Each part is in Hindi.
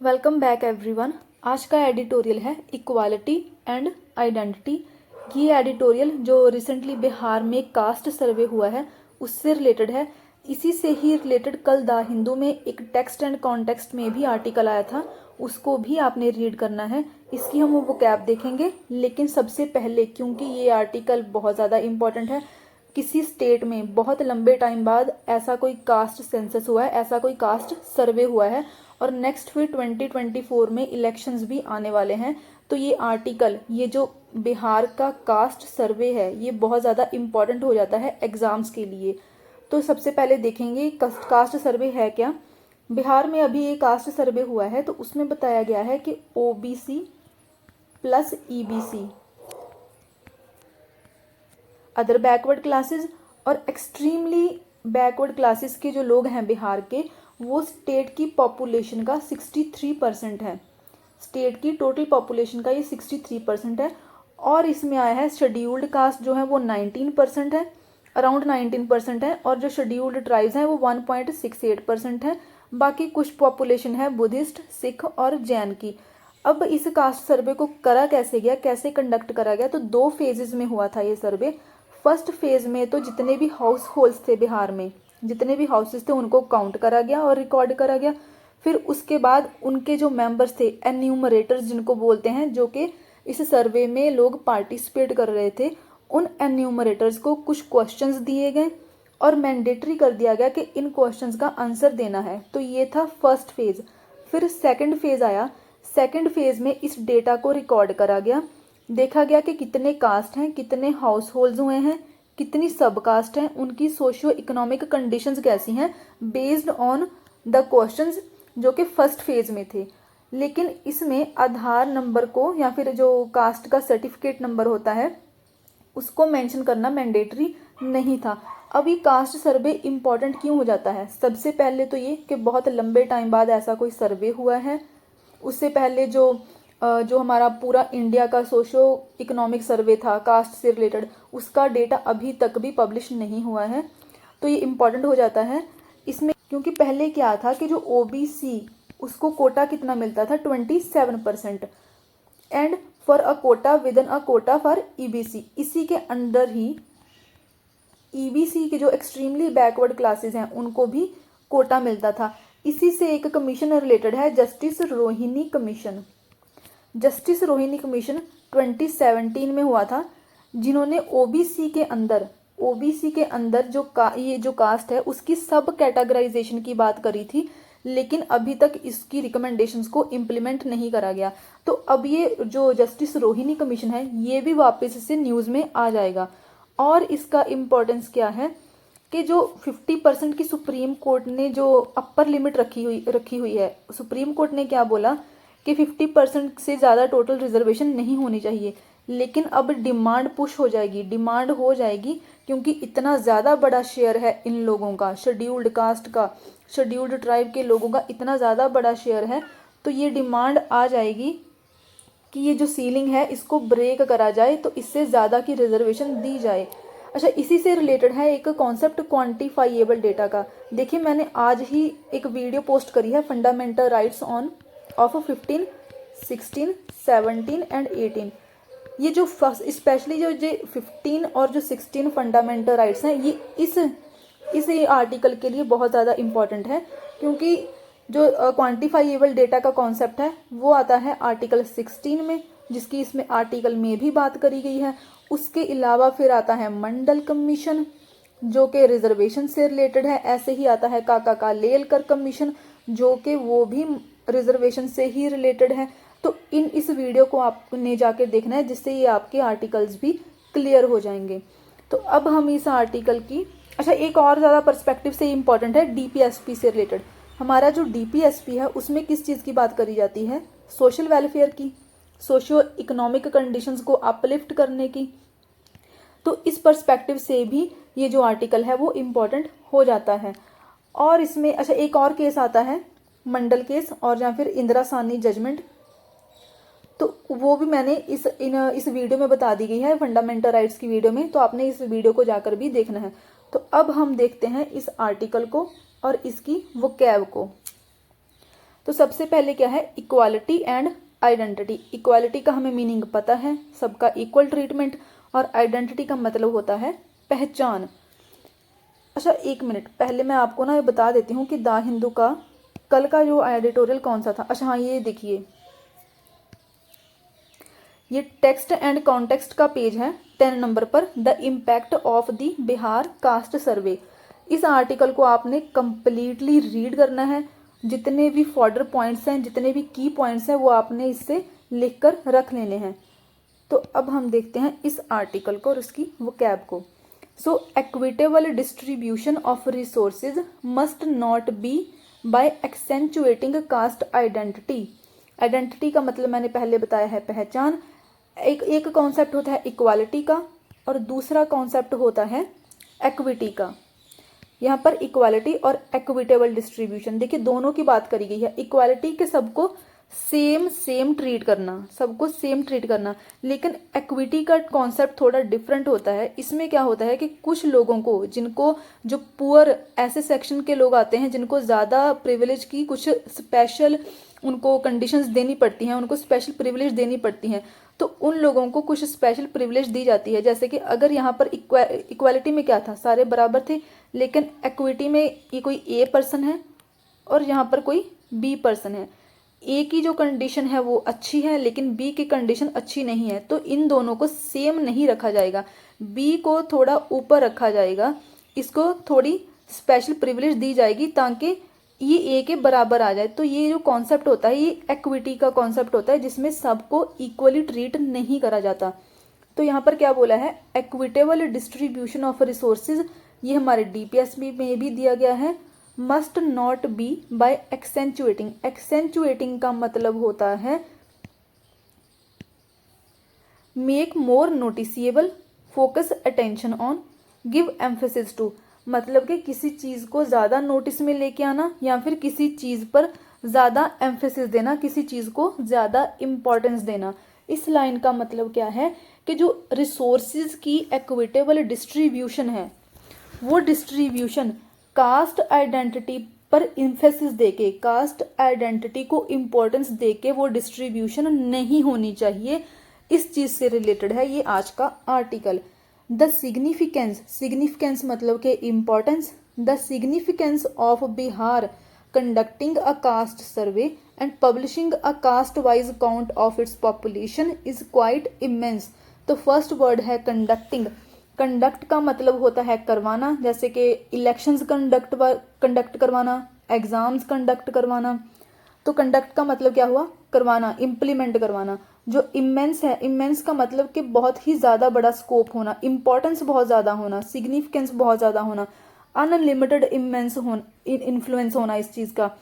Welcome back everyone. आज का एडिटोरियल है इक्वालिटी एंड आइडेंटिटी। ये एडिटोरियल जो रिसेंटली बिहार में कास्ट सर्वे हुआ है उससे रिलेटेड है। इसी से ही रिलेटेड कल द हिंदू में एक टेक्स्ट एंड कॉन्टेक्स्ट में भी आर्टिकल आया था, उसको भी आपने रीड करना है। इसकी हम वोकैब देखेंगे, लेकिन सबसे पहले क्योंकि ये आर्टिकल बहुत ज़्यादा इम्पॉर्टेंट है, किसी स्टेट में बहुत लंबे टाइम बाद ऐसा कोई कास्ट सेंसस हुआ है, ऐसा कोई कास्ट सर्वे हुआ है और नेक्स्ट फिर 2024 में इलेक्शंस भी आने वाले हैं। तो ये आर्टिकल, ये जो बिहार का कास्ट सर्वे है, ये बहुत ज़्यादा इम्पॉर्टेंट हो जाता है एग्जाम्स के लिए। तो सबसे पहले देखेंगे कास्ट सर्वे है क्या। बिहार में अभी ये कास्ट सर्वे हुआ है, तो उसमें बताया गया है कि OBC plus EBC, other backward classes और एक्सट्रीमली बैकवर्ड क्लासेस के जो लोग हैं बिहार के, वो स्टेट की पॉपुलेशन का 63% है। स्टेट की टोटल पॉपुलेशन का ये 63% है। और इसमें आया है शेड्यूल्ड कास्ट जो है वो 19% है, अराउंड 19% है। और जो शेड्यूल्ड ट्राइब्स हैं वो 1.68% है। बाकी कुछ पॉपुलेशन है बुद्धिस्ट, सिख और जैन की। अब इस कास्ट सर्वे को करा कैसे गया, कैसे कंडक्ट करा गया, तो 2 फेजेस में हुआ था ये सर्वे। फर्स्ट फेज में तो जितने भी हाउस होल्ड्स थे बिहार में, जितने भी हाउसेस थे उनको काउंट करा गया और रिकॉर्ड करा गया। फिर उसके बाद उनके जो मेंबर्स थे, एन्यूमरेटर्स जिनको बोलते हैं, जो कि इस सर्वे में लोग पार्टिसिपेट कर रहे थे, उन एन्यूमरेटर्स को कुछ क्वेश्चंस दिए गए और मैंडेटरी कर दिया गया कि इन क्वेश्चंस का आंसर देना है। तो ये था फर्स्ट फेज। फिर सेकंड फेज आया। सेकंड फेज में इस डेटा को रिकॉर्ड करा गया, देखा गया कि कितने कास्ट हैं, कितने हाउस होल्ड्स हुए हैं, कितनी सब कास्ट हैं, उनकी सोशियो इकोनॉमिक कंडीशंस कैसी हैं, बेस्ड ऑन द क्वेश्चंस जो कि फर्स्ट फेज में थे। लेकिन इसमें आधार नंबर को या फिर जो कास्ट का सर्टिफिकेट नंबर होता है उसको मेंशन करना मैंडेटरी नहीं था। अब ये कास्ट सर्वे इम्पॉर्टेंट क्यों हो जाता है? सबसे पहले तो ये कि बहुत लंबे टाइम बाद ऐसा कोई सर्वे हुआ है। उससे पहले जो हमारा पूरा इंडिया का सोशो इकोनॉमिक सर्वे था कास्ट से रिलेटेड, उसका डेटा अभी तक भी पब्लिश नहीं हुआ है। तो ये इम्पॉर्टेंट हो जाता है इसमें, क्योंकि पहले क्या था कि जो ओबीसी, उसको कोटा कितना मिलता था, 27%। And for a quota within a quota for EBC, इसी के अंडर ही ईबीसी के जो एक्सट्रीमली बैकवर्ड क्लासेस हैं उनको भी कोटा मिलता था। इसी से एक कमीशन रिलेटेड है, justice Rohini commission. Justice Rohini commission 2017 में हुआ था, जिन्होंने ओबीसी के अंदर ये जो कास्ट है उसकी सब कैटेगराइजेशन की बात करी थी, लेकिन अभी तक इसकी रिकमेंडेशंस को इम्प्लीमेंट नहीं करा गया। तो अब ये जो जस्टिस रोहिणी कमीशन है ये भी वापस से न्यूज़ में आ जाएगा। और इसका इम्पोर्टेंस क्या है कि जो 50% की सुप्रीम कोर्ट ने जो अपर लिमिट रखी हुई है, सुप्रीम कोर्ट ने क्या बोला कि 50% से ज़्यादा टोटल रिजर्वेशन नहीं होनी चाहिए। लेकिन अब डिमांड पुश हो जाएगी, डिमांड हो जाएगी, क्योंकि इतना ज़्यादा बड़ा शेयर है इन लोगों का, शेड्यूल्ड कास्ट का, शेड्यूल्ड ट्राइब के लोगों का इतना ज़्यादा बड़ा शेयर है। तो ये डिमांड आ जाएगी कि ये जो सीलिंग है इसको ब्रेक करा जाए, तो इससे ज़्यादा की रिजर्वेशन दी जाए। अच्छा, इसी से रिलेटेड है एक कॉन्सेप्ट क्वांटिफाइएबल डेटा का। देखिए, मैंने आज ही एक वीडियो पोस्ट करी है, फंडामेंटल राइट्स ऑफ 15, 16, 17 एंड 18। ये जो फर्स्ट स्पेशली जो 15 और जो 16 फंडामेंटल राइट्स हैं, ये इस आर्टिकल के लिए बहुत ज़्यादा इम्पॉर्टेंट है, क्योंकि जो क्वांटिफाइएबल डेटा का कॉन्सेप्ट है वो आता है आर्टिकल 16 में, जिसकी इसमें आर्टिकल में भी बात करी गई है। उसके अलावा फिर आता है मंडल कमीशन जो कि रिजर्वेशन से रिलेटेड है। ऐसे ही आता है काका लेलकर कमीशन जो कि वो भी रिजर्वेशन से ही रिलेटेड है। तो इस वीडियो को आपने जाके देखना है, जिससे ये आपके आर्टिकल्स भी क्लियर हो जाएंगे। तो अब हम इस आर्टिकल की, अच्छा, एक और ज़्यादा पर्सपेक्टिव से इम्पॉर्टेंट है डीपीएसपी से रिलेटेड। हमारा जो डीपीएसपी है उसमें किस चीज़ की बात करी जाती है? सोशल वेलफेयर की, सोशियो इकोनॉमिक कंडीशंस को अपलिफ्ट करने की। तो इस पर्सपेक्टिव से भी ये जो आर्टिकल है वो इम्पॉर्टेंट हो जाता है। और इसमें अच्छा एक और केस आता है, मंडल केस और या फिर इंदिरा साहनी जजमेंट। तो वो भी मैंने इस वीडियो में बता दी गई है, फंडामेंटल राइट्स की वीडियो में, तो आपने इस वीडियो को जाकर भी देखना है। तो अब हम देखते हैं इस आर्टिकल को और इसकी वोकैब को। तो सबसे पहले क्या है, इक्वालिटी एंड आइडेंटिटी। इक्वालिटी का हमें मीनिंग पता है, सबका इक्वल ट्रीटमेंट, और आइडेंटिटी का मतलब होता है पहचान। अच्छा एक मिनट, पहले मैं आपको ना ये बता देती हूँ कि द हिंदू का कल का जो एडिटोरियल कौन सा था। अच्छा हाँ, ये देखिए, ये टेक्स्ट एंड कॉन्टेक्स्ट का पेज है 10 नंबर पर, the impact of the Bihar cast सर्वे। इस आर्टिकल को आपने कंप्लीटली रीड करना है, जितने भी फॉर्डर पॉइंट्स हैं, जितने भी की पॉइंट्स हैं, वो आपने इससे लिख कर रख लेने हैं। तो अब हम देखते हैं इस आर्टिकल को और उसकी वोकैब को। So equitable distribution of resources must not be by accentuating caste identity. Identity का मतलब मैंने पहले बताया है पहचान। एक कॉन्सेप्ट होता है इक्वालिटी का और दूसरा कॉन्सेप्ट होता है एक्विटी का। यहाँ पर इक्वालिटी और इक्विटेबल डिस्ट्रीब्यूशन, देखिए दोनों की बात करी गई है। इक्वालिटी के सबको सेम ट्रीट करना, सबको सेम ट्रीट करना, लेकिन इक्विटी का कॉन्सेप्ट थोड़ा डिफरेंट होता है। इसमें क्या होता है कि कुछ लोगों को, जिनको जो पुअर ऐसे सेक्शन के लोग आते हैं जिनको ज़्यादा प्रिविलेज की कुछ स्पेशल उनको कंडीशंस देनी पड़ती हैं, उनको स्पेशल प्रिविलेज देनी पड़ती हैं, तो उन लोगों को कुछ स्पेशल प्रिविलेज दी जाती है। जैसे कि अगर यहाँ पर इक्वालिटी में क्या था, सारे बराबर थे, लेकिन इक्विटी में ये कोई ए पर्सन है और यहाँ पर कोई बी पर्सन है। ए की जो कंडीशन है वो अच्छी है, लेकिन बी की कंडीशन अच्छी नहीं है, तो इन दोनों को सेम नहीं रखा जाएगा। बी को थोड़ा ऊपर रखा जाएगा, इसको थोड़ी स्पेशल प्रिविलेज दी जाएगी ताकि ये ए के बराबर आ जाए। तो ये जो कॉन्सेप्ट होता है, ये इक्विटी का कॉन्सेप्ट होता है, जिसमें सबको इक्वली ट्रीट नहीं करा जाता। तो यहाँ पर क्या बोला है, इक्विटेबल डिस्ट्रीब्यूशन ऑफ रिसोर्सेज, ये हमारे डीपीएसबी में भी दिया गया है। Must not be by accentuating. Accentuating का मतलब होता है make more noticeable, focus attention on, give emphasis to. मतलब कि किसी चीज़ को ज़्यादा नोटिस में लेके आना या फिर किसी चीज़ पर ज़्यादा एम्फेसिस देना, किसी चीज़ को ज़्यादा इम्पोर्टेंस देना। इस लाइन का मतलब क्या है कि जो रिसोर्सेज की इक्विटेबल डिस्ट्रीब्यूशन है, वो डिस्ट्रीब्यूशन कास्ट आइडेंटिटी पर इम्फेसिस देके, कास्ट आइडेंटिटी को इम्पोर्टेंस देके वो डिस्ट्रीब्यूशन नहीं होनी चाहिए। इस चीज़ से रिलेटेड है ये आज का आर्टिकल। द सिग्निफिकेंस, सिग्निफिकेंस मतलब के importance, the significance of Bihar conducting a cast survey and publishing a caste wise count of its population is quite immense. तो फर्स्ट वर्ड है कंडक्टिंग। कंडक्ट का मतलब होता है करवाना, जैसे कि इलेक्शंस कंडक्ट करवाना, एग्जाम्स कंडक्ट करवाना। तो कंडक्ट का मतलब क्या हुआ, करवाना, इम्प्लीमेंट करवाना। जो इमेंस है, इमेंस का मतलब कि बहुत ही ज़्यादा बड़ा स्कोप होना, इंपॉर्टेंस बहुत ज़्यादा होना, सिग्निफिकेंस बहुत ज़्यादा होना, अनलिमिटेड इमेंस होना, इन्फ्लुएंस होना इस चीज़ का।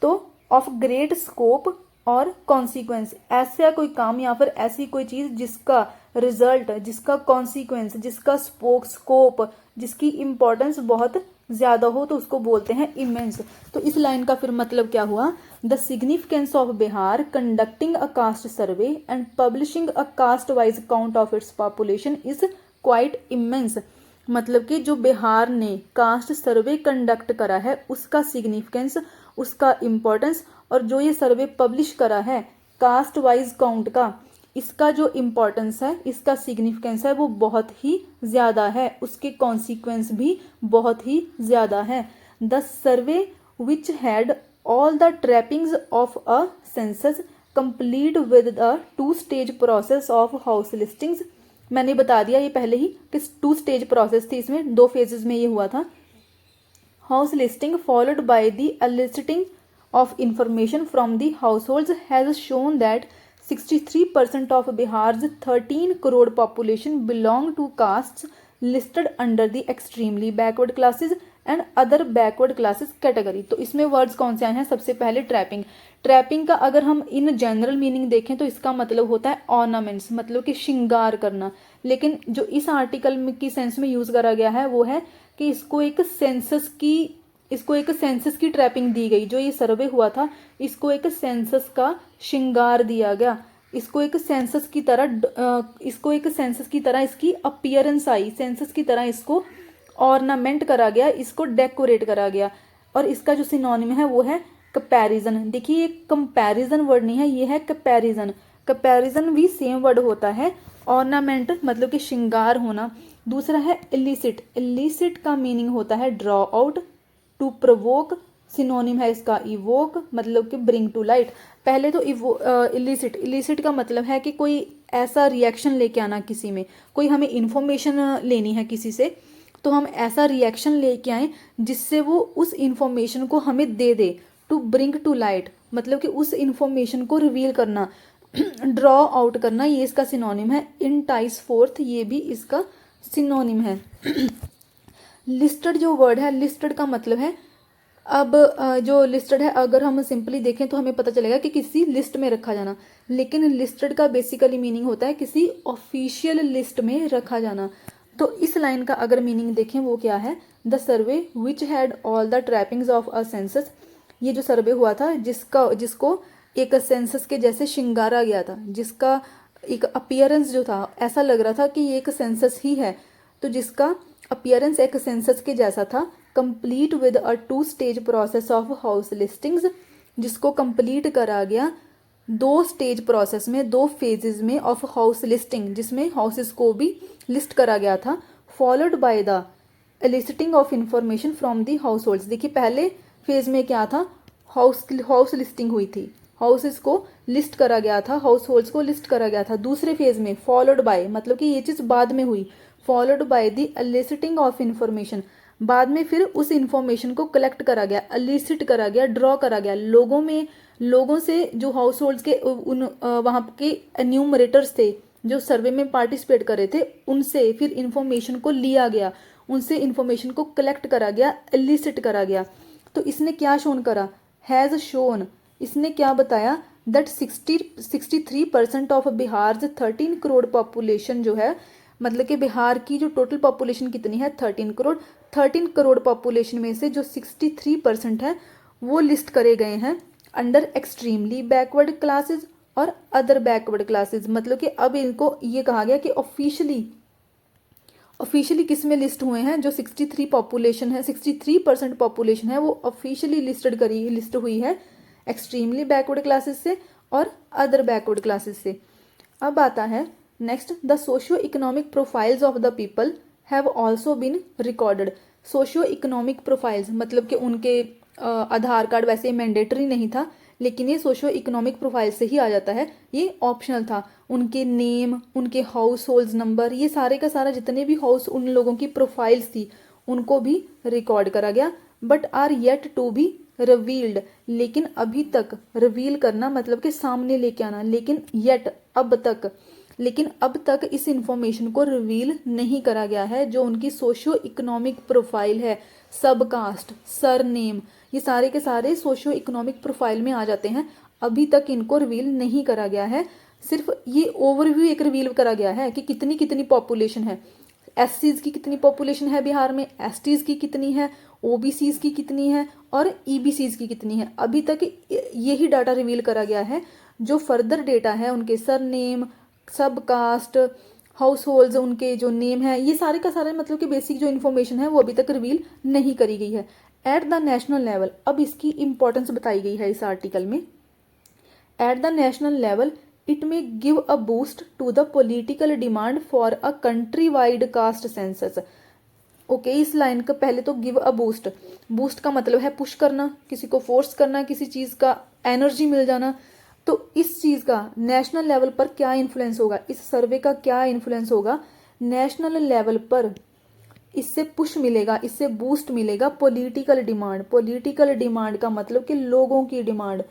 तो ऑफ ग्रेट स्कोप और कॉन्सिक्वेंस, ऐसा कोई काम या फिर ऐसी कोई चीज़ जिसका रिजल्ट, जिसका कॉन्सिक्वेंस, जिसका स्कोप, जिसकी इम्पोर्टेंस बहुत ज़्यादा हो, तो उसको बोलते हैं इमेंस। तो इस लाइन का फिर मतलब क्या हुआ, the significance of Bihar conducting a cast survey and publishing a caste wise count of its population is quite immense. मतलब कि जो बिहार ने कास्ट सर्वे कंडक्ट करा है उसका सिग्निफिकेंस, उसका इम्पोर्टेंस, और जो ये सर्वे पब्लिश करा है कास्ट वाइज काउंट का, इसका जो इम्पोर्टेंस है, इसका सिग्निफिकेंस है, वो बहुत ही ज़्यादा है, उसके कॉन्सिक्वेंस भी बहुत ही ज़्यादा है। The survey which had all the trappings of a census complete with the 2 stage process of house listings. मैंने बता दिया ये पहले ही कि 2 स्टेज प्रोसेस थी, इसमें 2 फेजेस में ये हुआ था। House listing followed by the eliciting of information from the households has shown that 63% of Bihar's 13 crore population belong to castes listed under the extremely backward classes and other backward classes category। तो इसमें वर्ड्स कौन से आए हैं, सबसे पहले ट्रैपिंग। ट्रैपिंग का अगर हम इन जनरल मीनिंग देखें तो इसका मतलब होता है ऑर्नामेंट्स, मतलब कि श्रृंगार करना। लेकिन जो इस आर्टिकल की सेंस में यूज करा गया है वो है कि इसको एक सेंसस की ट्रैपिंग दी गई। जो ये सर्वे हुआ था इसको एक सेंसस का श्रृंगार दिया गया, इसको एक सेंसस की तरह इसकी अपीयरेंस आई, सेंसस की तरह इसको ऑर्नामेंट करा गया, इसको डेकोरेट करा गया। और इसका जो सिनोनिम है वो है कंपैरिजन, देखिए ये कंपैरिजन वर्ड नहीं है, ये है कंपैरिजन। कंपैरिजन भी सेम वर्ड होता है। ऑर्नामेंट मतलब कि श्रृंगार होना। दूसरा है इलिसिट, इलिसिट का मीनिंग होता है draw out, to provoke, synonym है इसका इवोक मतलब कि ब्रिंग टू लाइट। पहले तो इलिसिट, इलिसिट का मतलब है कि कोई ऐसा रिएक्शन लेके आना किसी में, कोई हमें इंफॉर्मेशन लेनी है किसी से, तो हम ऐसा रिएक्शन लेके आए जिससे वो उस इंफॉर्मेशन को हमें दे दे। टू ब्रिंग टू लाइट मतलब कि उस इंफॉर्मेशन को रिवील करना, ड्रॉ आउट करना, ये इसका सिनोनिम है। इंटाइस फोर्थ, ये भी इसका सिनोनिम है। लिस्टेड जो वर्ड है, लिस्टेड का मतलब है, अब जो लिस्टेड है अगर हम सिंपली देखें तो हमें पता चलेगा कि किसी लिस्ट में रखा जाना, लेकिन लिस्टेड का बेसिकली मीनिंग होता है किसी ऑफिशियल लिस्ट में रखा जाना। तो इस लाइन का अगर मीनिंग देखें वो क्या है, the survey which had all the trappings of a census, ये जो सर्वे हुआ था जिसको एक सेंसस के जैसे श्रृंगारा गया था, जिसका एक अपीयरेंस जो था ऐसा लग रहा था कि ये एक सेंसस ही है, तो जिसका अपीयरेंस एक सेंसस के जैसा था। Complete with a 2 stage process of house listings, जिसको कंप्लीट करा गया 2 स्टेज प्रोसेस में, 2 फेजेस में ऑफ हाउस लिस्टिंग, जिसमें हाउसेस को भी लिस्ट करा गया था। Followed by the eliciting of information from the households. देखिए पहले फेज में क्या था, हाउस लिस्टिंग हुई थी, हाउसेस को लिस्ट करा गया था, हाउस होल्ड्स को लिस्ट करा गया था। दूसरे फेज में फॉलोड बाय मतलब कि ये चीज़ बाद में हुई, followed by the eliciting of information, बाद में फिर उस इंफॉर्मेशन को कलेक्ट करा गया, एलिसिट करा गया, ड्रॉ करा गया लोगों से, जो हाउस होल्ड्स के उन वहाँ के एन्यूमरेटर्स थे जो सर्वे में पार्टिसिपेट कर रहे थे, उनसे फिर इंफॉर्मेशन को लिया गया, उनसे इंफॉर्मेशन को कलेक्ट करा गया, एलिसिट करा गया। तो इसने क्या शोन करा, हैज़ शोन, इसने क्या बताया, that 63% of Bihar 13 crore population जो है, मतलब कि बिहार की जो टोटल पॉपुलेशन कितनी है 13 करोड़, 13 करोड़ पॉपुलेशन में से जो 63% है वो लिस्ट करे गए हैं अंडर एक्सट्रीमली बैकवर्ड क्लासेस और अदर बैकवर्ड क्लासेस। मतलब कि अब इनको ये कहा गया कि ऑफिशियली किस में लिस्ट हुए हैं, जो 63% पॉपुलेशन है वो ऑफिशियली लिस्ट हुई है एक्सट्रीमली बैकवर्ड क्लासेस से और अदर बैकवर्ड क्लासेस से। अब आता है next, the socio economic profiles of the people have also been recorded. Socio economic profiles मतलब कि उनके आधार कार्ड वैसे मैंडेटरी नहीं था, लेकिन ये सोशियो इकोनॉमिक प्रोफाइल से ही आ जाता है, ये ऑप्शनल था। उनके नेम, उनके हाउस होल्ड नंबर, ये सारे का सारा जितने भी हाउस उन लोगों की प्रोफाइल्स थी उनको भी रिकॉर्ड करा गया। But are yet to be revealed, लेकिन अभी तक, रिवील करना मतलब कि सामने लेके आना, लेकिन येट अब तक इस इंफॉर्मेशन को रिवील नहीं करा गया है। जो उनकी सोशियो इकोनॉमिक प्रोफाइल है, सब कास्ट, सर नेम, ये सारे के सारे सोशियो इकोनॉमिक प्रोफाइल में आ जाते हैं, अभी तक इनको रिवील नहीं करा गया है। सिर्फ ये ओवरव्यू एक रिवील करा गया है कि कितनी कितनी पॉपुलेशन है, एससीज की कितनी पॉपुलेशन है बिहार में, एसटीज की कितनी है, ओबीसीज की कितनी है और ईबीसीज की कितनी है, अभी तक यही डाटा रिवील करा गया है। जो फर्दर डेटा है उनके सर नेम, सब कास्ट, हाउस होल्ड्स, उनके जो नेम है, ये सारे का सारे मतलब कि बेसिक जो इन्फॉर्मेशन है वो अभी तक रिवील नहीं करी गई है। एट द नेशनल लेवल, अब इसकी इंपॉर्टेंस बताई गई है इस आर्टिकल में। At the national level it may give a boost to the political demand for a country wide caste census. Okay, इस लाइन का पहले तो गिव अ बूस्ट, बूस्ट का मतलब है पुश करना, किसी को फोर्स करना, किसी चीज़ का एनर्जी मिल जाना। तो इस चीज़ का नेशनल लेवल पर क्या इन्फ्लुएंस होगा, इस सर्वे का क्या इन्फ्लुएंस होगा नेशनल लेवल पर, इससे पुश मिलेगा, इससे बूस्ट मिलेगा पॉलिटिकल डिमांड। पॉलिटिकल डिमांड का मतलब कि लोगों की डिमांड,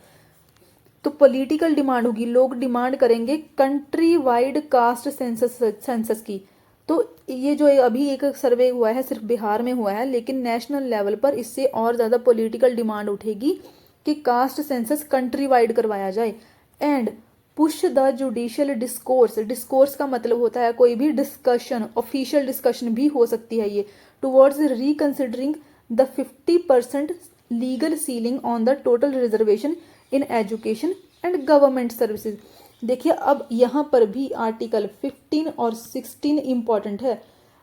तो पॉलिटिकल डिमांड होगी, लोग डिमांड करेंगे कंट्री वाइड कास्ट सेंसस की। तो ये जो अभी एक सर्वे हुआ है सिर्फ बिहार में हुआ है, लेकिन नेशनल लेवल पर इससे और ज़्यादा पॉलिटिकल डिमांड उठेगी कि कास्ट सेंसस कंट्री वाइड करवाया जाए। And push the judicial discourse, discourse का मतलब होता है कोई भी डिस्कशन, ऑफिशियल डिस्कशन भी हो सकती है ये, towards reconsidering the 50% legal ceiling on the total reservation in education and government services. देखिए अब यहाँ पर भी आर्टिकल 15 और 16 इम्पॉर्टेंट है,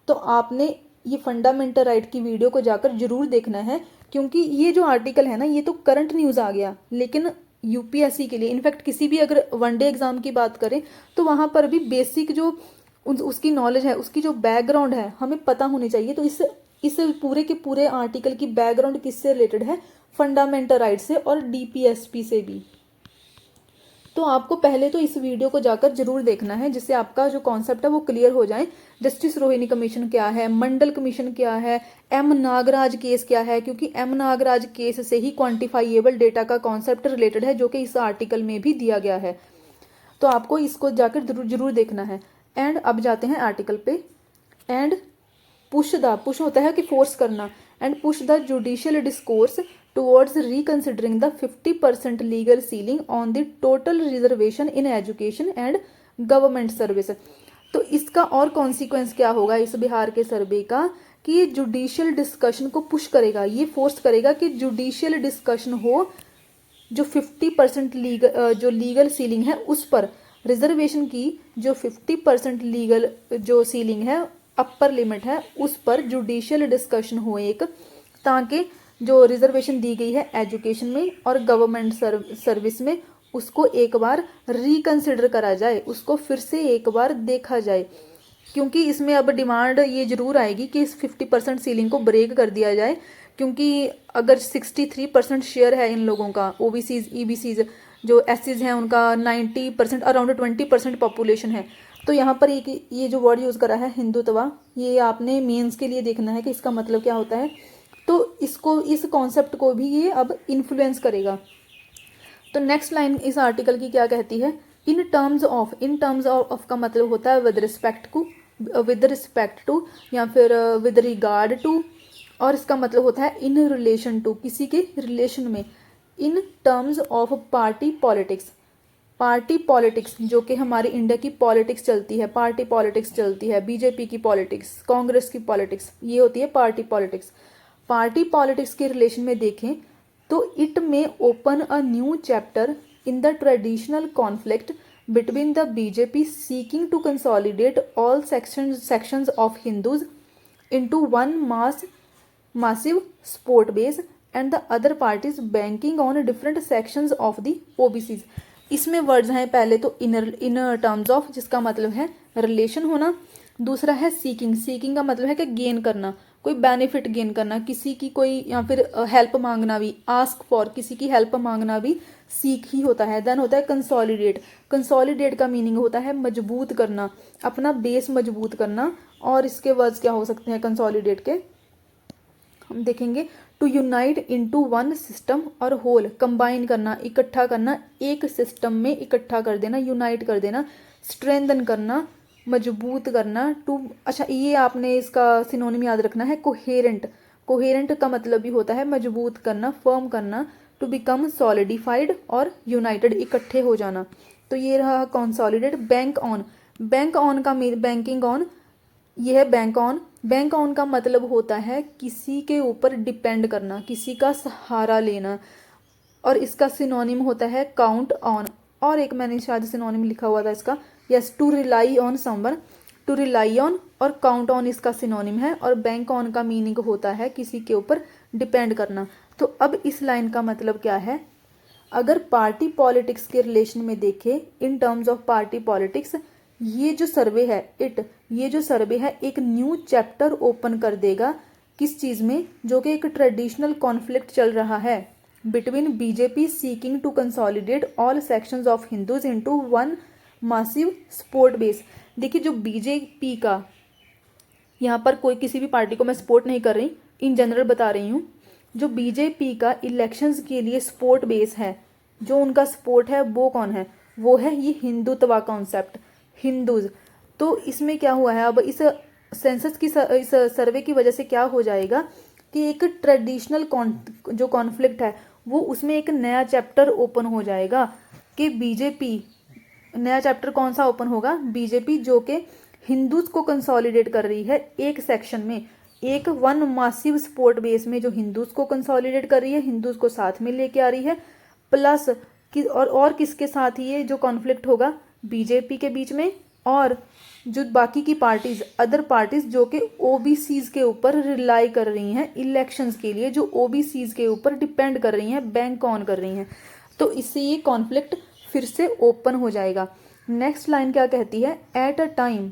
तो आपने ये फंडामेंटल राइट की वीडियो को जाकर जरूर देखना है, क्योंकि ये जो आर्टिकल है ना ये तो करंट न्यूज़ आ गया, लेकिन यूपीएससी के लिए, इनफैक्ट किसी भी अगर वनडे एग्जाम की बात करें तो वहाँ पर भी बेसिक जो उसकी नॉलेज है, उसकी जो बैकग्राउंड है हमें पता होनी चाहिए। तो इस पूरे के पूरे आर्टिकल की बैकग्राउंड किससे रिलेटेड है? फंडामेंटल राइट से और डीपीएसपी से भी। तो आपको पहले तो इस वीडियो को जाकर जरूर देखना है, जिससे आपका जो कॉन्सेप्ट है वो क्लियर हो जाए। जस्टिस रोहिणी कमीशन क्या है, मंडल कमीशन क्या है, एम नागराज केस क्या है, क्योंकि एम नागराज केस से ही क्वांटिफाइएबल डेटा का कॉन्सेप्ट रिलेटेड है, जो कि इस आर्टिकल में भी दिया गया है। तो आपको इसको जाकर जरूर देखना है। एंड अब जाते हैं आर्टिकल पे। एंड पुश होता है कि फोर्स करना, and push the judicial discourse towards reconsidering the 50% legal ceiling on the total reservation in education and government service. तो इसका और कॉन्सिक्वेंस क्या होगा इस बिहार के सर्वे का, कि ये जुडिशियल डिस्कशन को पुश करेगा, ये फोर्स करेगा कि जुडिशियल डिस्कशन हो, जो 50% लीगल सीलिंग है उस पर, रिजर्वेशन की जो 50% लीगल जो सीलिंग है, अपर लिमिट है, उस पर जुडिशियल डिस्कशन हो एक, ताकि जो रिजर्वेशन दी गई है एजुकेशन में और गवर्नमेंट सर्विस में, उसको एक बार रिकंसिडर करा जाए, उसको फिर से एक बार देखा जाए। क्योंकि इसमें अब डिमांड ये जरूर आएगी कि इस 50% सीलिंग को ब्रेक कर दिया जाए, क्योंकि अगर 63% शेयर है इन लोगों का, ओबीसीज ईबीसीज जो एससीज हैं उनका 90%, अराउंड 20% पॉपुलेशन है। तो यहाँ पर एक ये जो वर्ड यूज़ करा है हिंदुत्वा, ये आपने मेंस के लिए देखना है कि इसका मतलब क्या होता है। तो इसको, इस कॉन्सेप्ट को भी ये अब इन्फ्लुएंस करेगा। तो नेक्स्ट लाइन इस आर्टिकल की क्या कहती है? इन टर्म्स ऑफ का मतलब होता है विद रिस्पेक्ट टू या फिर विद रिगार्ड टू, और इसका मतलब होता है इन रिलेशन टू, किसी के रिलेशन में। In terms of party politics जो कि हमारी इंडिया की पॉलिटिक्स चलती है, पार्टी पॉलिटिक्स चलती है, बीजेपी की पॉलिटिक्स, कांग्रेस की पॉलिटिक्स, ये होती है पार्टी पॉलिटिक्स। पार्टी पॉलिटिक्स के रिलेशन में देखें तो it may open a new chapter in the traditional conflict between the BJP seeking to consolidate all sections of Hindus into one massive support base and the other parties banking on different sections of the OBCs। इसमें वर्ड्स हैं, पहले तो इन टर्म्स ऑफ, जिसका मतलब है रिलेशन होना, दूसरा है सीकिंग का मतलब है कि गेन करना, कोई बेनिफिट गेन करना, किसी की कोई या फिर हेल्प मांगना भी, आस्क फॉर, किसी की हेल्प मांगना भी सीक ही होता है। देन होता है कंसोलिडेट का मीनिंग होता है मजबूत करना, अपना बेस मजबूत करना। और इसके वर्ड्स क्या हो सकते हैं कंसोलिडेट के, हम देखेंगे। To unite into one system और होल, कंबाइन करना, इकट्ठा करना, एक सिस्टम में इकट्ठा कर देना, यूनाइट कर देना। स्ट्रेंथन करना, मजबूत करना। टू, अच्छा ये आपने इसका सिनोनिम याद रखना है, कोहेरेंट का मतलब भी होता है मजबूत करना, फर्म करना। टू बिकम सॉलिडिफाइड और यूनाइटेड, इकट्ठे हो जाना। तो ये रहा कंसोलिडेट। बैंक ऑन का बैंकिंग ऑन, ये है बैंक ऑन का मतलब होता है किसी के ऊपर डिपेंड करना, किसी का सहारा लेना। और इसका सिनोनिम होता है काउंट ऑन, और एक मैंने शायद सिनोनिम लिखा हुआ था इसका, yes, to rely on someone. To rely on और काउंट ऑन इसका सिनोनिम है, और बैंक ऑन का मीनिंग होता है किसी के ऊपर डिपेंड करना। तो अब इस लाइन का मतलब क्या है? अगर पार्टी पॉलिटिक्स के रिलेशन में देखें, in terms of party politics, ये जो सर्वे है एक न्यू चैप्टर ओपन कर देगा, किस चीज़ में? जो कि एक ट्रेडिशनल कॉन्फ्लिक्ट चल रहा है between BJP seeking to consolidate all sections of Hindus into one massive support base. देखिए जो बीजेपी का, यहाँ पर कोई किसी भी पार्टी को मैं सपोर्ट नहीं कर रही, इन जनरल बता रही हूँ, जो बीजेपी का इलेक्शंस के लिए सपोर्ट बेस है, जो उनका सपोर्ट है वो कौन है? वो है ये हिंदुत्व कॉन्सेप्ट, हिंदूज। तो इसमें क्या हुआ है, अब इस सेंसस की इस सर्वे की वजह से क्या हो जाएगा कि एक ट्रेडिशनल जो कॉन्फ्लिक्ट है वो, उसमें एक नया चैप्टर ओपन हो जाएगा कि बीजेपी, नया चैप्टर कौन सा ओपन होगा? बीजेपी जो कि हिंदूज को कंसोलिडेट कर रही है एक सेक्शन में, एक वन मासिव सपोर्ट बेस में, जो हिंदूज को कंसोलिडेट कर रही है, हिंदूज को साथ में लेके आ रही है, प्लस और किसके साथ ये जो कॉन्फ्लिक्ट होगा? बीजेपी के बीच में और जो बाकी की पार्टीज, अदर पार्टीज जो कि ओबीसीज के ऊपर रिलाई कर रही हैं इलेक्शंस के लिए, जो ओबीसीज के ऊपर डिपेंड कर रही हैं, बैंक ऑन कर रही हैं, तो इससे ये कॉन्फ्लिक्ट फिर से ओपन हो जाएगा। नेक्स्ट लाइन क्या कहती है, at a time.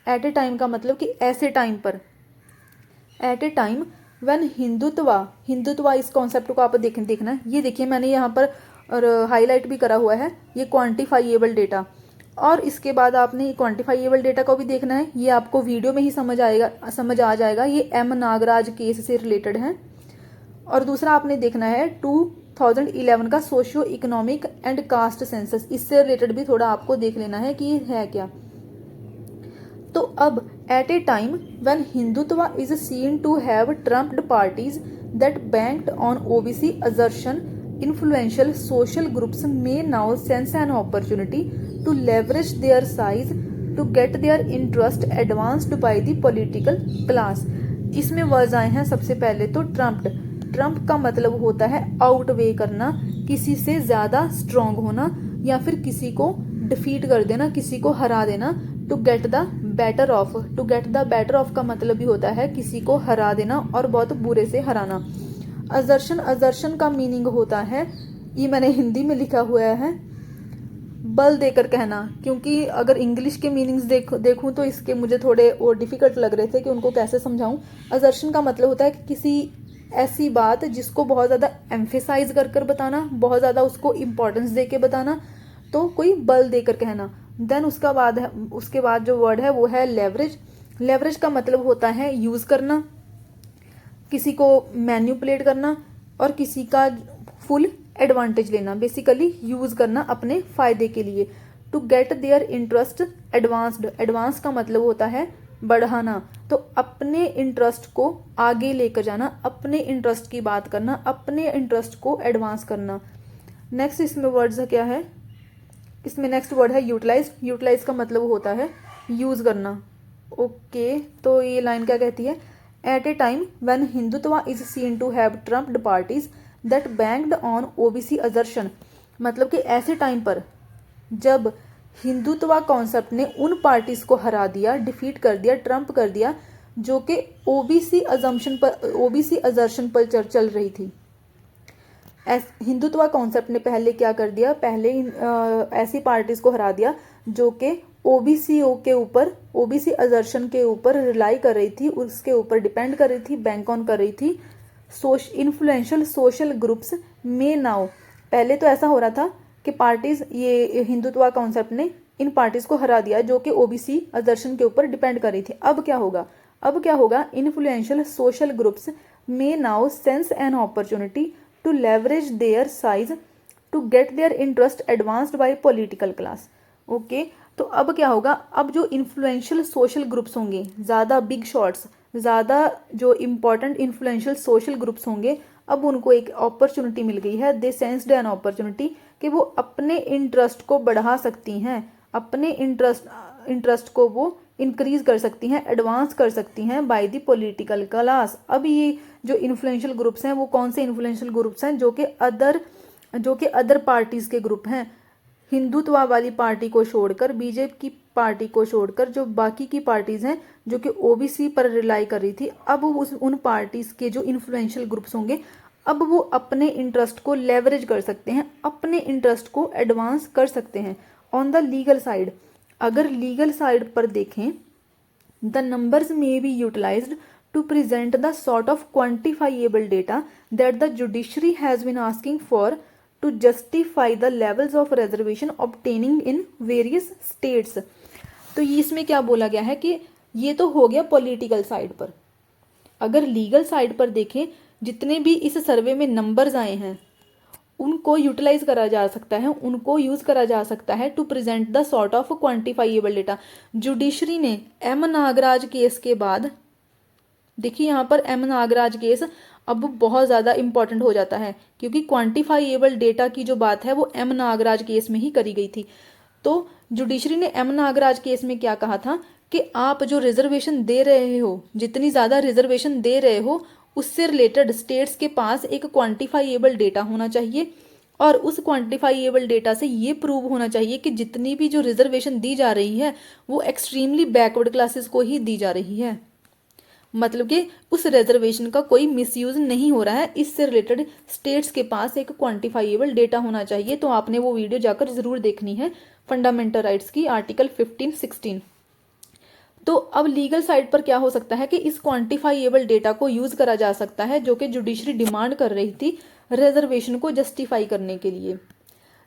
At a time का मतलब कि ऐसे टाइम पर, at a time when Hindutva, इस कॉन्सेप्ट को आप देखना है। ये देखिए मैंने यहाँ पर हाईलाइट भी करा हुआ है, ये क्वांटिफाइएबल डेटा। और इसके बाद आपने क्वांटिफाइएबल डेटा को भी देखना है, ये आपको वीडियो में ही समझ आ जाएगा। ये एम नागराज केस से रिलेटेड है। और दूसरा आपने देखना है 2011 का socio economic and caste census, इससे रिलेटेड भी थोड़ा आपको देख लेना है कि ये है क्या। तो अब at a time when Hindutva is seen to have trumped parties that banked on OBC assertion, influential social groups may now sense an opportunity to leverage their size to get their interest advanced by the political class। इसमें वर्ड्स आए हैं सबसे पहले तो ट्रम्प्ड। ट्रम्प का मतलब होता है आउटवे करना, किसी से ज़्यादा स्ट्रॉन्ग होना, या फिर किसी को डिफीट कर देना, किसी को हरा देना। To get the better off, to get the better off का मतलब भी होता है किसी को हरा देना और बहुत बुरे से हराना। असर्शन, असर्शन का मीनिंग होता है, ये मैंने हिंदी में लिखा हुआ है, बल देकर कहना, क्योंकि अगर इंग्लिश के मीनिंग्स देखूं तो इसके मुझे थोड़े और डिफिकल्ट लग रहे थे कि उनको कैसे समझाऊं। असर्शन का मतलब होता है कि किसी ऐसी बात जिसको बहुत ज़्यादा एम्फेसाइज कर कर बताना, बहुत ज़्यादा उसको इम्पोर्टेंस दे के बताना, तो कोई बल देकर कहना। देन उसके बाद जो वर्ड है वो है लेवरेज। लेवरेज का मतलब होता है यूज़ करना, किसी को मैन्युपुलेट करना और किसी का फुल एडवांटेज लेना, बेसिकली यूज करना अपने फायदे के लिए। To get their interest advanced, advance का मतलब होता है बढ़ाना, तो अपने इंटरेस्ट को आगे लेकर जाना, अपने इंटरेस्ट की बात करना, अपने इंटरेस्ट को एडवांस करना। नेक्स्ट इसमें वर्ड्स क्या है, इसमें नेक्स्ट वर्ड है यूटिलाइज। यूटिलाइज का मतलब होता है यूज करना। ओके, तो ये लाइन क्या कहती है, at a time when Hindutva is seen to have trumped parties that banked on OBC assertion, मतलब कि ऐसे टाइम पर जब हिंदुत्व कॉन्सेप्ट ने उन पार्टीज को हरा दिया, डिफीट कर दिया, ट्रम्प कर दिया, जो कि ओबीसी असर्शन पर चल रही थी। हिंदुत्व कॉन्सेप्ट ने पहले क्या कर दिया, पहले ऐसी पार्टीज को हरा दिया जो कि ओबीसी के ऊपर, ओबीसी असर्शन के ऊपर रिलाई कर रही थी, उसके ऊपर डिपेंड कर रही थी, बैंक ऑन कर रही थी। Influential social groups may now, पहले तो ऐसा हो रहा था कि पार्टीज, ये हिंदुत्व कॉन्सेप्ट ने इन पार्टीज को हरा दिया जो कि ओबीसी असर्शन के ऊपर डिपेंड कर रही थी। अब क्या होगा, अब क्या होगा, influential social groups may now sense an opportunity to leverage their size to get their interest advanced by political class. Okay, तो अब क्या होगा, अब जो इन्फ्लुएंशियल सोशल ग्रुप्स होंगे, ज़्यादा बिग शॉट्स, ज़्यादा जो इम्पोर्टेंट इन्फ्लुएंशियल सोशल ग्रुप्स होंगे, अब उनको एक अपॉर्चुनिटी मिल गई है, दे सेंस्ड एन अपॉर्चुनिटी, कि वो अपने इंटरेस्ट को बढ़ा सकती हैं, अपने इंटरेस्ट को वो इंक्रीज कर सकती हैं, एडवांस कर सकती हैं बाय द पॉलिटिकल क्लास। अब ये जो इन्फ्लुएंशियल ग्रुप्स हैं वो कौन से इन्फ्लुएंशियल ग्रुप्स हैं, जो कि अदर पार्टीज के ग्रुप हैं। हिंदुत्व वाली पार्टी को छोड़कर, बीजेपी की पार्टी को छोड़कर, जो बाकी की पार्टीज हैं जो कि ओबीसी पर रिलाई कर रही थी, अब उन पार्टीज के जो इन्फ्लुएंशियल ग्रुप्स होंगे, अब वो अपने इंटरेस्ट को लेवरेज कर सकते हैं, अपने इंटरेस्ट को एडवांस कर सकते हैं। ऑन द लीगल साइड, अगर लीगल साइड पर देखें, the numbers may be utilized to present the sort of quantifiable data that the judiciary has been asking for to justify the levels of reservation obtaining in various states। तो इसमें क्या बोला गया है कि ये तो हो गया पॉलिटिकल साइड पर। अगर लीगल साइड पर देखें, जितने भी इस सर्वे में नंबर्स आए हैं उनको यूटिलाइज करा जा सकता है, उनको यूज करा जा सकता है to present the sort of quantifiable data. Judiciary ने एम नागराज केस के बाद, देखिए यहाँ पर एम नागराज केस अब बहुत ज़्यादा इंपॉर्टेंट हो जाता है, क्योंकि क्वांटिफाइएबल डेटा की जो बात है वो एम नागराज केस में ही करी गई थी। तो जुडिशरी ने एम नागराज केस में क्या कहा था कि आप जो रिजर्वेशन दे रहे हो, जितनी ज़्यादा रिजर्वेशन दे रहे हो, उससे रिलेटेड स्टेट्स के पास एक क्वांटिफाइएबल डेटा होना चाहिए और उस क्वांटिफाइएबल डेटा से ये प्रूव होना चाहिए कि जितनी भी जो रिजर्वेशन दी जा रही है वो एक्सट्रीमली बैकवर्ड क्लासेस को ही दी जा रही है, मतलब कि उस रिजर्वेशन का कोई मिसयूज नहीं हो रहा है। इससे रिलेटेड स्टेट्स के पास एक क्वांटिफाइएबल डेटा होना चाहिए। तो आपने वो वीडियो जाकर जरूर देखनी है, फंडामेंटल राइट्स की आर्टिकल 15-16। तो अब लीगल साइड पर क्या हो सकता है कि इस क्वांटिफाइएबल डेटा को यूज करा जा सकता है, जो कि जुडिशरी डिमांड कर रही थी रिजर्वेशन को जस्टिफाई करने के लिए।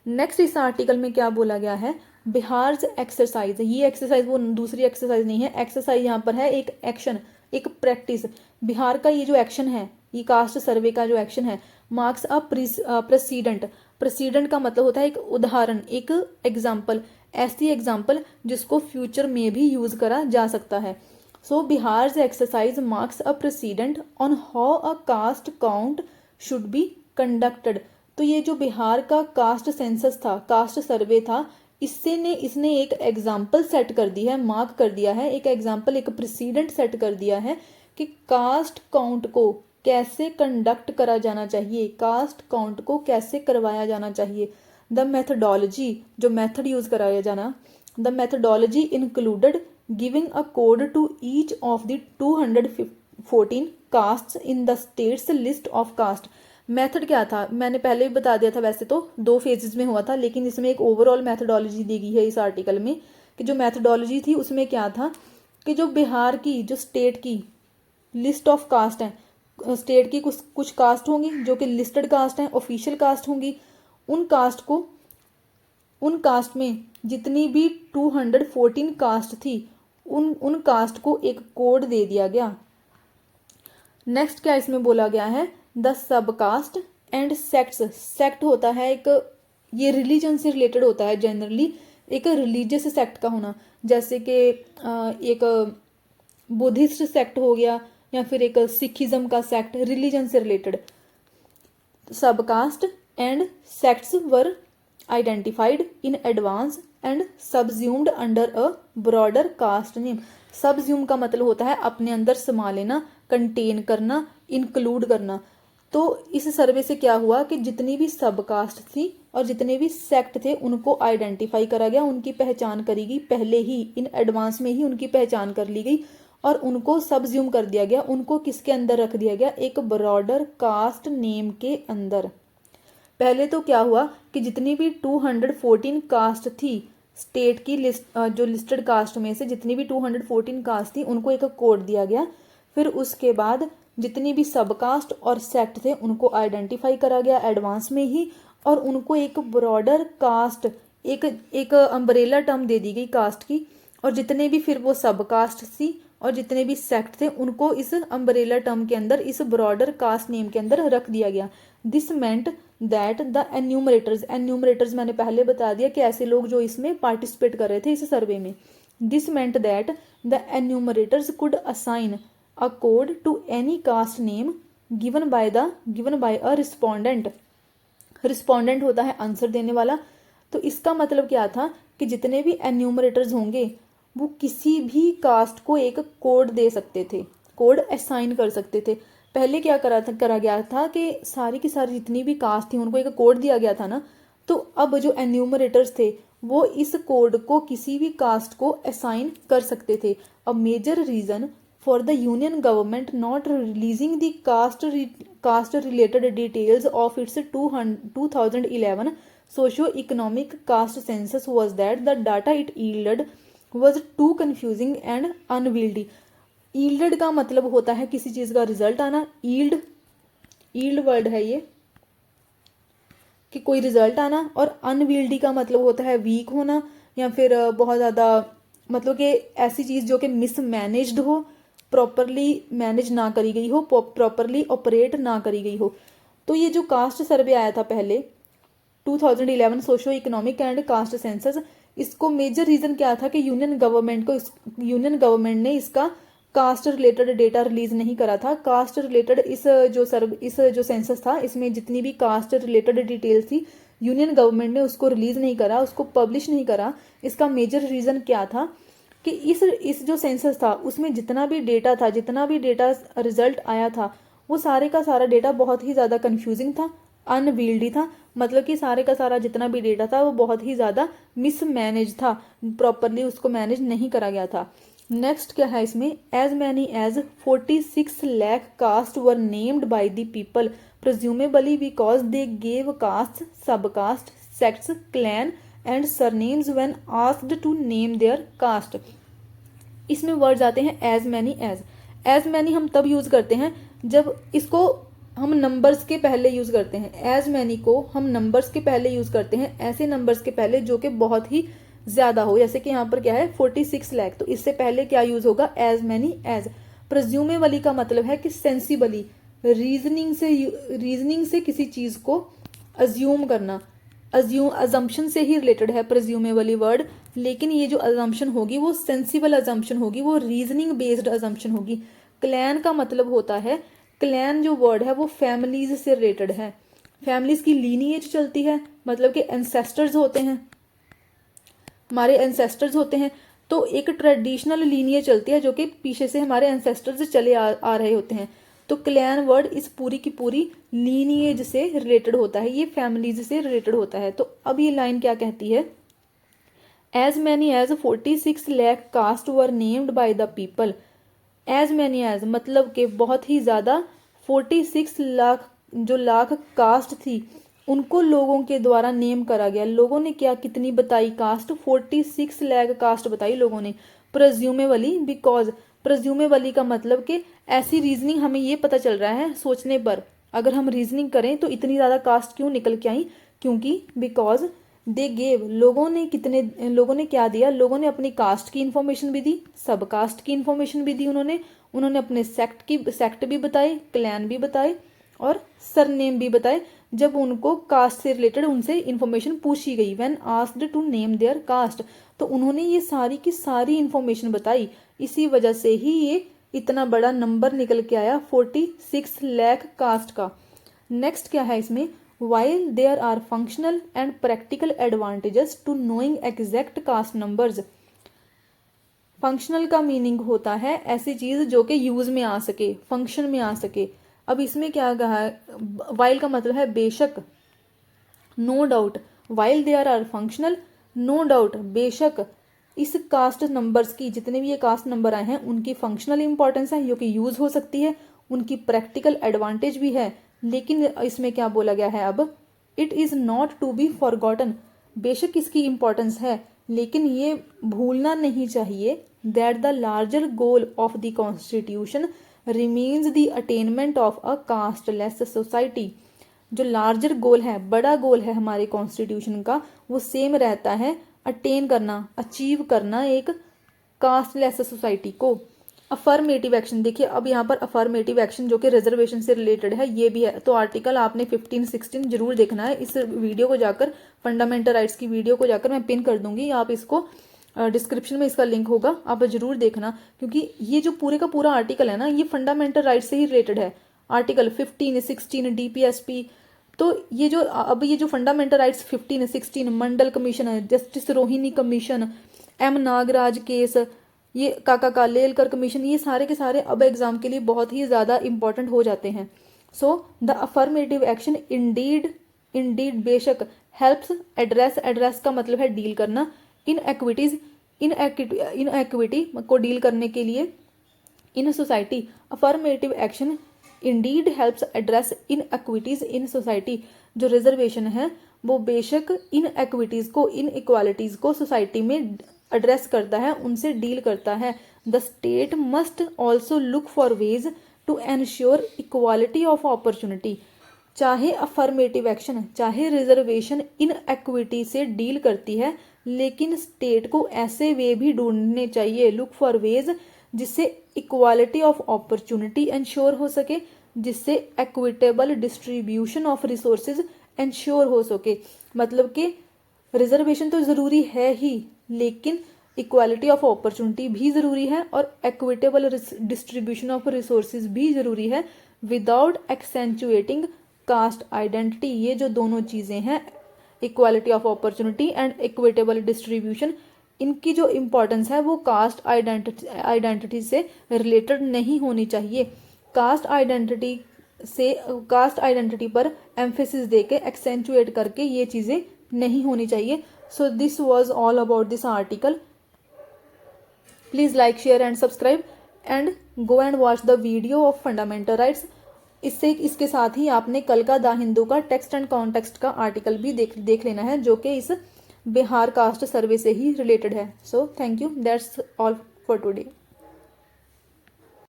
नेक्स्ट इस आर्टिकल में क्या बोला गया है, बिहार एक्सरसाइज। ये एक्सरसाइज वो दूसरी एक्सरसाइज नहीं है, एक्सरसाइज यहाँ पर है एक एक्शन, एक प्रैक्टिस। बिहार का ये जो एक्शन है, ये कास्ट सर्वे का जो एक्शन है, मार्क्स अ प्रेसिडेंट। प्रेसिडेंट का मतलब होता है एक उदाहरण, एक एग्जाम्पल, ऐसी एग्जाम्पल जिसको फ्यूचर में भी यूज करा जा सकता है। So Bihar exercise marks a precedent on how a caste count should be conducted. तो ये जो बिहार का कास्ट सेंसस था, कास्ट सर्वे था, इसने एक एग्जाम्पल सेट कर दी है, मार्क कर दिया है, एक एग्जाम्पल, एक प्रेसिडेंट सेट कर दिया है कि कास्ट काउंट को कैसे कंडक्ट करा जाना चाहिए, कास्ट काउंट को कैसे करवाया जाना चाहिए। द मेथडोलॉजी, जो मेथड यूज कराया जाना, the methodology included giving a code to each of the 214 caste in the states list of caste. Method क्या था, मैंने पहले भी बता दिया था, वैसे तो 2 फेजेस में हुआ था, लेकिन इसमें एक ओवरऑल मैथडोलॉजी दी गई है इस आर्टिकल में, कि जो मैथडोलॉजी थी उसमें क्या था कि जो बिहार की, जो स्टेट की लिस्ट ऑफ कास्ट है, स्टेट की कुछ कास्ट होंगी जो कि लिस्टेड कास्ट हैं, ऑफिशियल कास्ट होंगी, उन कास्ट में जितनी भी 214 कास्ट थी, उन कास्ट को एक कोड दे दिया गया। नेक्स्ट क्या इसमें बोला गया है, the sub cast and sects. Sect होता है एक, ये रिलीजन से रिलेटेड होता है जनरली, एक रिलीजियस सेक्ट का होना, जैसे कि एक बुद्धिस्ट सेक्ट हो गया, या फिर एक सिखिज्म का सेक्ट, रिलीजन से related. Subcaste and sects were identified in advance and subsumed under a broader caste name. Subsume का मतलब होता है अपने अंदर समा लेना, कंटेन करना, इंक्लूड करना। तो इस सर्वे से क्या हुआ कि जितनी भी सब कास्ट थी और जितने भी सेक्ट थे उनको आइडेंटिफाई करा गया, उनकी पहचान करी गई, पहले ही इन एडवांस में ही उनकी पहचान कर ली गई और उनको सबज्यूम कर दिया गया। उनको किसके अंदर रख दिया गया, एक ब्रॉडर कास्ट नेम के अंदर। पहले तो क्या हुआ कि जितनी भी 214 कास्ट थी स्टेट की लिस्ट, जो लिस्टेड कास्ट में से जितनी भी 214 कास्ट थी उनको एक कोड दिया गया। फिर उसके बाद जितनी भी सब कास्ट और सेक्ट थे उनको आइडेंटिफाई करा गया एडवांस में ही, और उनको एक ब्रॉडर कास्ट, एक अम्ब्रेला टर्म दे दी गई कास्ट की, और जितने भी फिर वो सब कास्ट थी और जितने भी सेक्ट थे उनको इस अम्ब्रेला टर्म के अंदर, इस ब्रॉडर कास्ट नेम के अंदर रख दिया गया। This meant that the enumerators मैंने पहले बता दिया कि ऐसे लोग जो इसमें पार्टिसिपेट कर रहे थे इस सर्वे में। This meant that the enumerators could assign a code to any caste name given by a respondent. Respondent होता है आंसर देने वाला। तो इसका मतलब क्या था कि जितने भी एन्यूमरेटर्स होंगे वो किसी भी कास्ट को एक कोड दे सकते थे, कोड असाइन कर सकते थे। पहले क्या करा गया था कि सारी की सारी जितनी भी कास्ट थी उनको एक कोड दिया गया था ना, तो अब जो एन्यूमरेटर्स थे वो इस कोड को किसी भी कास्ट को असाइन कर सकते थे। A major reason for the union government not releasing the caste related details of its 2011 socio economic caste census was that the data it yielded was too confusing and unwieldy। yielded का मतलब होता है किसी चीज का रिजल्ट आना, यील्ड वर्ड है ये, कि कोई रिजल्ट आना, और अनविल्डी का मतलब होता है वीक होना या फिर बहुत ज़्यादा, मतलब कि ऐसी चीज़ जो कि मिसमैनेज्ड हो, प्रॉपरली मैनेज ना करी गई हो, प्रॉपरली ऑपरेट ना करी गई हो। तो ये जो कास्ट सर्वे आया था पहले 2011 socio economic and caste census, इसको मेजर रीजन क्या था कि यूनियन गवर्नमेंट ने इसका कास्ट रिलेटेड डेटा रिलीज नहीं करा था। कास्ट रिलेटेड इस जो सेंसस था इसमें जितनी भी कास्ट रिलेटेड डिटेल्स थी यूनियन गवर्नमेंट ने उसको रिलीज नहीं करा, उसको पब्लिश नहीं करा। इसका मेजर रीजन क्या था कि इस जो सेंसस था उसमें जितना भी डेटा रिजल्ट आया था वो सारे का सारा डेटा बहुत ही ज़्यादा कन्फ्यूजिंग था, अनवील्डी था, मतलब कि सारे का सारा जितना भी डेटा था वो बहुत ही ज़्यादा मिसमैनेज था, प्रॉपरली उसको मैनेज नहीं करा गया था। नेक्स्ट क्या है इसमें, as many as 46 lakh caste were named by the people presumably because they gave caste, subcaste, sects, clan and surnames when asked to name their caste. इसमें वर्ड्स आते हैं as many as. As many हम तब यूज करते हैं जब इसको हम नंबर्स के पहले यूज करते हैं। एज मैनी को हम नंबर्स के पहले यूज करते हैं, ऐसे नंबर्स के पहले जो कि बहुत ही ज्यादा हो, जैसे कि यहाँ पर क्या है 46 लाख, तो इससे पहले क्या यूज होगा, एज मैनी एज। प्रेज्यूमेबली का मतलब है कि सेंसिबली, रीजनिंग से किसी चीज को अज्यूम करना, अजम्पशन से ही रिलेटेड है प्रेज्यूमेबली वर्ड, लेकिन ये जो अजम्पशन होगी वो सेंसिबल अजम्पशन होगी, वो रीजनिंग बेस्ड अजम्पशन होगी। क्लैन का मतलब होता है, क्लैन जो वर्ड है वो फैमिलीज से रिलेटेड है, फैमिलीज की लीनिएज चलती है, मतलब कि एंसेस्टर्स होते हैं, हमारे एंसेस्टर्स होते हैं, तो एक ट्रेडिशनल लीनिएज चलती है जो कि पीछे से हमारे एंसेस्टर्स चले आ रहे होते हैं। तो क्लैन वर्ड इस पूरी की पूरी लीनिएज से रिलेटेड होता है, ये फैमिलीज से रिलेटेड होता है। तो अब ये लाइन क्या कहती है, as many as 46 lakh caste were named by the people. As many as मतलब कि बहुत ही ज्यादा, 46 लाख जो लाख कास्ट थी उनको लोगों के द्वारा नेम करा गया। लोगों ने क्या, कितनी बताई कास्ट, 46 लाख कास्ट बताई लोगों ने। प्रेज्यूमेबली बिकॉज, प्रेज्यूमेबली का मतलब कि ऐसी रीजनिंग हमें ये पता चल रहा है सोचने पर, अगर हम रीजनिंग करें तो इतनी ज्यादा कास्ट क्यों निकल के आई, क्योंकि बिकॉज दे गेव, लोगों ने कितने, लोगों ने क्या दिया, लोगों ने अपनी कास्ट की इंफॉर्मेशन भी दी, सब कास्ट की इंफॉर्मेशन भी दी उन्होंने अपने सेक्ट भी बताए, क्लैन भी बताए और सरनेम भी बताए जब उनको कास्ट से रिलेटेड उनसे इंफॉर्मेशन पूछी गई। When asked to name their caste, तो उन्होंने ये सारी की सारी इंफॉर्मेशन बताई, इसी वजह से ही ये इतना बड़ा नंबर निकल के आया 46 लाख कास्ट का। नेक्स्ट क्या है इसमें, while there are functional and practical advantages to knowing exact caste numbers. Functional का मीनिंग होता है ऐसी चीज जो कि यूज में आ सके, फंक्शन में आ सके। अब इसमें क्या कहा है, वाइल का मतलब है बेशक, no doubt, while there are functional, no doubt बेशक इस कास्ट नंबर्स की, जितने भी ये कास्ट नंबर आए हैं उनकी फंक्शनल इंपॉर्टेंस है जो कि यूज हो सकती है, उनकी प्रैक्टिकल एडवांटेज भी है, लेकिन इसमें क्या बोला गया है अब, it is not to be forgotten, बेशक इसकी इंपॉर्टेंस है लेकिन ये भूलना नहीं चाहिए, that the larger goal of the constitution remains the attainment of a casteless society. जो लार्जर गोल है, बड़ा गोल है हमारे कॉन्स्टिट्यूशन का, वो सेम रहता है, अटेन करना, अचीव करना एक कास्टलेस सोसाइटी को। अफर्मेटिव एक्शन देखिए, अब यहाँ पर अफर्मेटिव एक्शन जो कि रिजर्वेशन से रिलेटेड है ये भी है, तो आर्टिकल आपने 15-16 जरूर देखना है। इस वीडियो को जाकर, फंडामेंटल राइट्स की वीडियो को जाकर मैं पिन कर दूंगी, आप इसको डिस्क्रिप्शन में इसका लिंक होगा, आप जरूर देखना, क्योंकि ये जो पूरे का पूरा आर्टिकल है ना ये फंडामेंटल राइट्स से ही रिलेटेड है। आर्टिकल 15-16 DPSP, तो ये जो अब ये जो फंडामेंटल राइट्स 15-16, मंडल कमीशन है, justice Rohini commission, M Nagraj case, ये काका कालेलकर कमीशन, ये सारे के सारे अब एग्जाम के लिए बहुत ही ज्यादा इंपॉर्टेंट हो जाते हैं। So the affirmative action Indeed बेशक, हेल्प्स एड्रेस, एड्रेस का मतलब है डील करना, इनएक्विटी को डील करने के लिए in society. Affirmative action indeed helps address inequities in society. जो रिजर्वेशन है वो बेशक इनएक्विटीज को, इनइक्वालिटीज को सोसाइटी में एड्रेस करता है, उनसे डील करता है। The state must also look for ways to ensure equality of opportunity. चाहे अफर्मेटिव एक्शन, चाहे रिजर्वेशन इनएक्विटी से डील करती है, लेकिन स्टेट को ऐसे वे भी ढूंढने चाहिए, लुक फॉर वेज, जिससे इक्वालिटी ऑफ अपॉर्चुनिटी इंश्योर हो सके, जिससे equitable distribution of resources ensure हो सके। मतलब कि रिजर्वेशन तो जरूरी है ही, लेकिन इक्वालिटी ऑफ अपॉर्चुनिटी भी जरूरी है और इक्विटेबल डिस्ट्रीब्यूशन ऑफ रिसोर्सेज भी जरूरी है, विदाउट एक्सेंचुएटिंग कास्ट आइडेंटिटी। ये जो दोनों चीजें हैं, equality of opportunity and equitable distribution, इनकी जो इंपॉर्टेंस है वो कास्ट आइडेंटिटी से रिलेटेड नहीं होनी चाहिए। कास्ट आइडेंटिटी से कास्ट आइडेंटिटी पर एम्फेसिस दे के एक्सेंचुएट करके ये चीज़ें नहीं होनी चाहिए। So this was all about this article. Please like share and subscribe and go and watch the video of fundamental rights. इसके साथ ही आपने कल का द हिंदू का टेक्स्ट एंड कॉन्टेक्स्ट का आर्टिकल भी देख लेना है, जो कि इस बिहार कास्ट सर्वे से ही रिलेटेड है। So thank you, that's all for today.